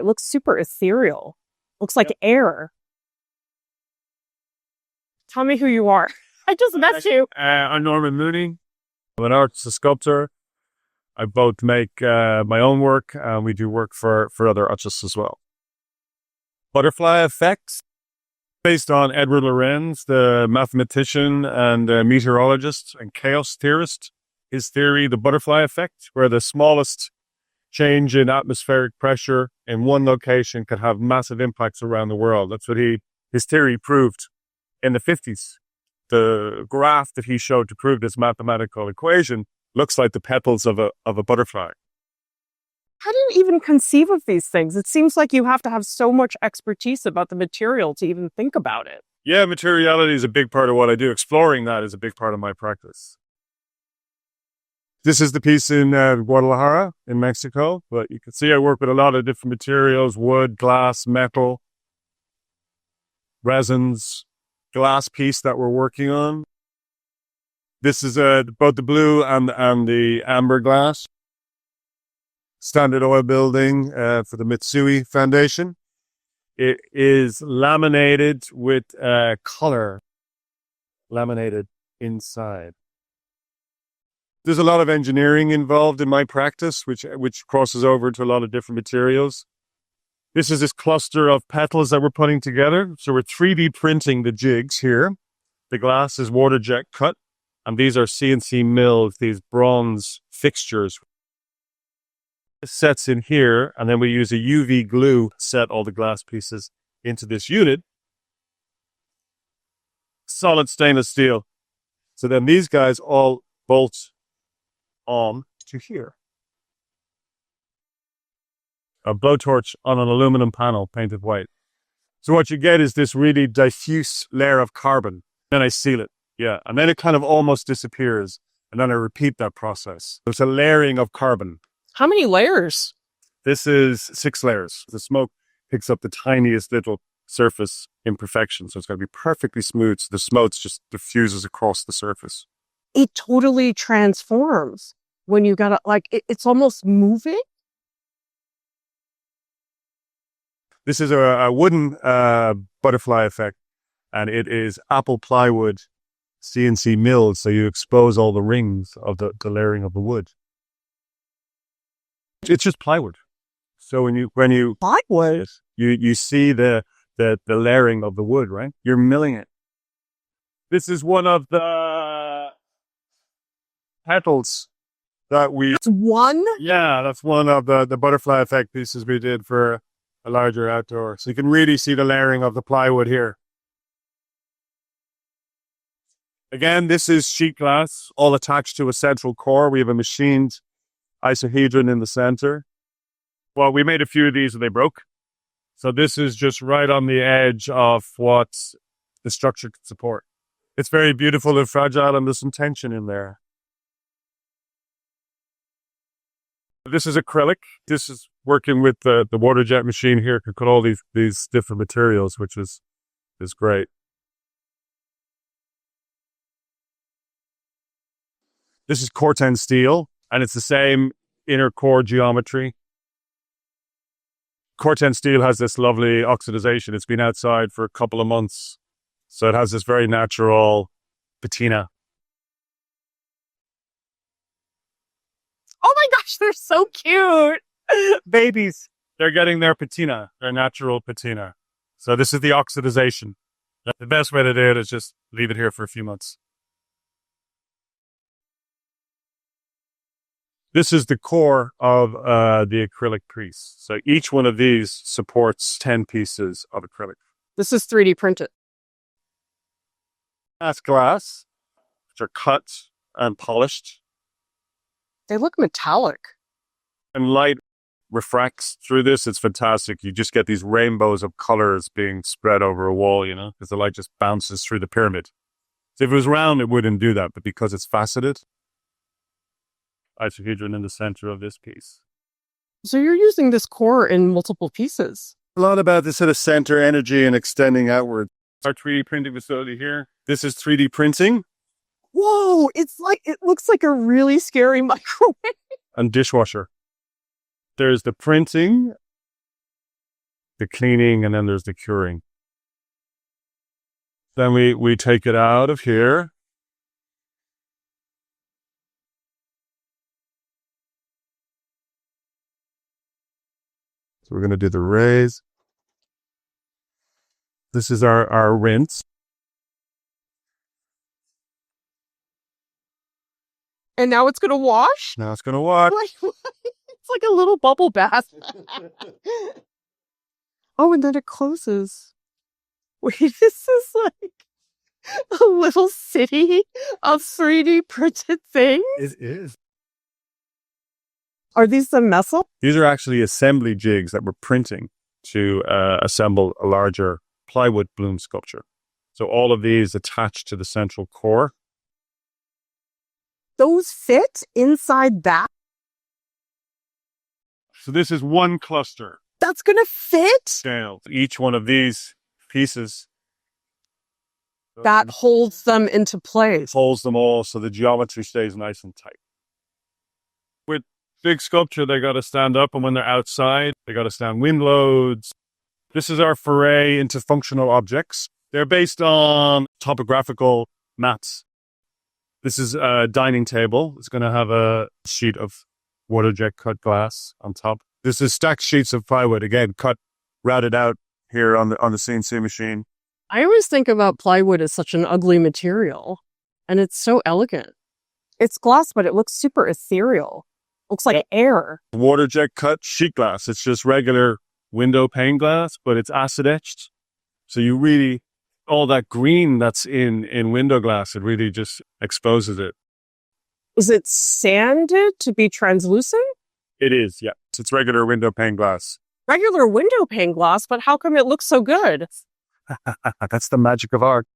It looks super ethereal. Looks like air. Tell me who you are. I just met you. I'm Norman Mooney. I'm an artist, a sculptor. I both make my own work and we do work for other artists as well. Butterfly effects, based on Edward Lorenz, the mathematician and meteorologist and chaos theorist. His theory, the butterfly effect, where the smallest change in atmospheric pressure in one location could have massive impacts around the world. That's what his theory proved in the 50s. The graph that he showed to prove this mathematical equation looks like the petals of a butterfly. How do you even conceive of these things? It seems like you have to have so much expertise about the material to even think about it. Yeah, materiality is a big part of what I do. Exploring that is a big part of my practice. This is the piece in Guadalajara in Mexico, but you can see I work with a lot of different materials: wood, glass, metal, resins. Glass piece that we're working on. This is both the blue and the amber glass. Standard oil building for the Mitsui Foundation. It is laminated with color, laminated inside. There's a lot of engineering involved in my practice, which crosses over to a lot of different materials. This is this cluster of petals that we're putting together. So we're 3D printing the jigs here. The glass is water jet cut, and these are CNC milled, these bronze fixtures. It sets in here, and then we use a UV glue to set all the glass pieces into this unit. Solid stainless steel. So then these guys all bolt on to here. A blowtorch on an aluminum panel painted white. So what you get is this really diffuse layer of carbon. Then I seal it. Yeah. And then it kind of almost disappears. And then I repeat that process. It's a layering of carbon. How many layers? This is 6 layers. The smoke picks up the tiniest little surface imperfection. So it's got to be perfectly smooth. So the smoke just diffuses across the surface. It totally transforms when you got it's almost moving. This is a wooden butterfly effect, and it is apple plywood CNC milled, so you expose all the rings of the layering of the wood. It's just plywood. So when you plywood, you see the layering of the wood, right? You're milling it. This is one of the petals that we. That's one? Yeah, that's one of the butterfly effect pieces we did for a larger outdoor. So you can really see the layering of the plywood here. Again, this is sheet glass, all attached to a central core. We have a machined isohedron in the center. Well, we made a few of these and they broke. So this is just right on the edge of what the structure can support. It's very beautiful and fragile, and there's some tension in there. This is acrylic. This is working with the water jet machine here. Can cut all these different materials, which is great. This is Corten steel, and it's the same inner core geometry. Corten steel has this lovely oxidization. It's been outside for a couple of months, so it has this very natural patina. Oh my gosh, they're so cute. Babies. They're getting their patina, their natural patina. So this is the oxidization. The best way to do it is just leave it here for a few months. This is the core of the acrylic piece. So each one of these supports 10 pieces of acrylic. This is 3D printed. That's glass, which are cut and polished. They look metallic. And light refracts through this. It's fantastic. You just get these rainbows of colors being spread over a wall, you know, because the light just bounces through the pyramid. So if it was round, it wouldn't do that. But because it's faceted, isohedron in the center of this piece. So you're using this core in multiple pieces. A lot about this sort of center energy and extending outward. Our 3D printing facility here. This is 3D printing. Whoa, it looks like a really scary microwave. And dishwasher. There's the printing. the cleaning, and then there's the curing. Then we take it out of here. So we're going to do the raise. This is our rinse. And now it's going to wash? Now it's going to wash. It's like a little bubble bath. Oh, and then it closes. Wait, this is like a little city of 3D printed things? It is. Are these the metal? These are actually assembly jigs that we're printing to assemble a larger plywood bloom sculpture. So all of these attached to the central core. Those fit inside that? So this is one cluster. That's going to fit? Scale. Each one of these pieces that holds them into place. Holds them all so the geometry stays nice and tight. With big sculpture, they got to stand up, and when they're outside, they got to stand wind loads. This is our foray into functional objects. They're based on topographical maps. This is a dining table. It's going to have a sheet of water jet cut glass on top. This is stacked sheets of plywood, again, routed out here on the CNC machine. I always think about plywood as such an ugly material, and it's so elegant. It's gloss, but it looks super ethereal. Looks like air. Water jet cut sheet glass. It's just regular window pane glass, but it's acid etched. So you really, all that green that's in window glass, it really just exposes it. Is it sanded to be translucent? It is, yeah. It's regular window pane glass. Regular window pane glass, but how come it looks so good? That's the magic of art.